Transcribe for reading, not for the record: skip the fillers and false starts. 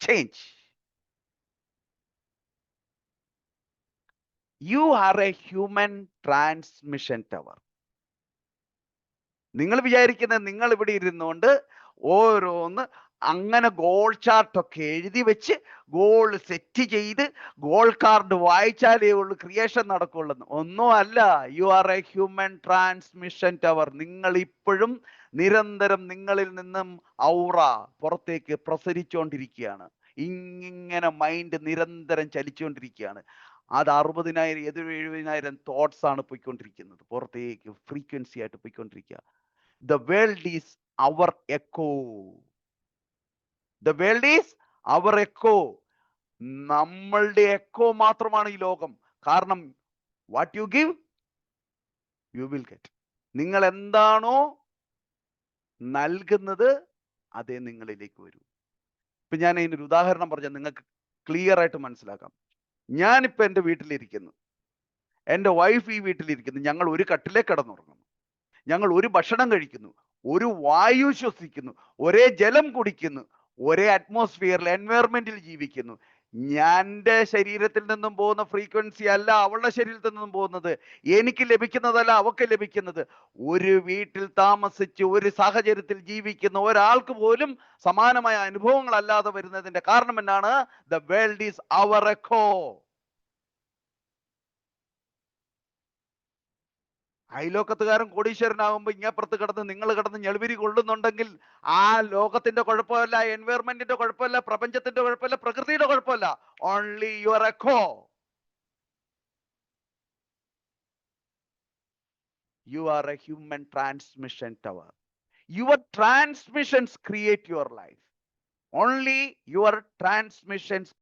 change. You are a human transmission tower. നിങ്ങൾ വിചാരിക്കുന്നത് നിങ്ങൾ ഇവിടെ ഇരുന്നുകൊണ്ട് ഓരോന്ന് അങ്ങനെ ഗോൾ ചാർട്ടൊക്കെ എഴുതി വെച്ച് ഗോൾ സെറ്റ് ചെയ്ത് ഗോൾ കാർഡ് വായിച്ചാലേ ഉള്ളൂ ക്രിയേഷൻ നടക്കുള്ളൂ. ഒന്നും അല്ല. U are a human transmission tower. നിങ്ങൾ ഇപ്പോഴും നിരന്തരം നിങ്ങളിൽ നിന്നും ഔറ പുറത്തേക്ക് പ്രസരിച്ചുകൊണ്ടിരിക്കുകയാണ്. ഇങ്ങനെ മൈൻഡ് നിരന്തരം ചലിച്ചുകൊണ്ടിരിക്കുകയാണ്. അത് 60,000 70,000 തോട്ട്സ് ആണ് പോയിക്കൊണ്ടിരിക്കുന്നത്, പുറത്തേക്ക് ഫ്രീക്വൻസി ആയിട്ട് പോയിക്കൊണ്ടിരിക്കുക. The world is our echo. The world is our echo. നമ്മളുടെ എക്കോ മാത്രമാണ് ഈ ലോകം. കാരണം what you give you will get. നിങ്ങൾ എന്താണോ നൽകുന്നത് അതേ നിങ്ങളിലേക്ക് വരൂ. ഇപ്പൊ ഞാൻ ഇതിനൊരു ഉദാഹരണം പറഞ്ഞാൽ നിങ്ങൾക്ക് ക്ലിയർ ആയിട്ട് മനസ്സിലാക്കാം. ഞാനിപ്പോ എൻ്റെ വീട്ടിലിരിക്കുന്നു, എൻ്റെ വൈഫ് ഈ വീട്ടിലിരിക്കുന്നു, ഞങ്ങൾ ഒരു കട്ടിലേ കിടന്നുറങ്ങുന്നു, ഞങ്ങൾ ഒരു ഭക്ഷണം കഴിക്കുന്നു, ഒരു വായു ശ്വസിക്കുന്നു, ഒരേ ജലം കുടിക്കുന്നു, ഒരേ അറ്റ്മോസ്ഫിയറിൽ എൻവയറമെന്റിൽ ജീവിക്കുന്നു. എൻ്റെ ശരീരത്തിൽ നിന്നും പോകുന്ന ഫ്രീക്വൻസി അല്ല അവളുടെ ശരീരത്തിൽ നിന്നും പോകുന്നത്. എനിക്ക് ലഭിക്കുന്നതല്ല അവൾക്ക് ലഭിക്കുന്നത്. ഒരു വീട്ടിൽ താമസിച്ച് ഒരു സാഹചര്യത്തിൽ ജീവിക്കുന്ന ഒരാൾക്ക് പോലും സമാനമായ അനുഭവങ്ങളല്ലാതെ വരുന്നതിന്റെ കാരണം എന്നാണ്? The world is our echo. അയലോക്കത്തുകാരൻ കോടീശ്വരനാകുമ്പോൾ ഇങ്ങപ്പുറത്ത് കിടന്ന് നിങ്ങൾ കിടന്ന് ഞെളിവിരി കൊള്ളുന്നുണ്ടെങ്കിൽ ആ ലോകത്തിന്റെ കുഴപ്പമല്ല, എൻവയറമെന്റിന്റെ കുഴപ്പമല്ല, പ്രപഞ്ചത്തിന്റെ കുഴപ്പമല്ല, പ്രകൃതിയുടെ കുഴപ്പമല്ല. Only your echo. You are a human transmission tower. Your transmissions create your life. Only your transmissions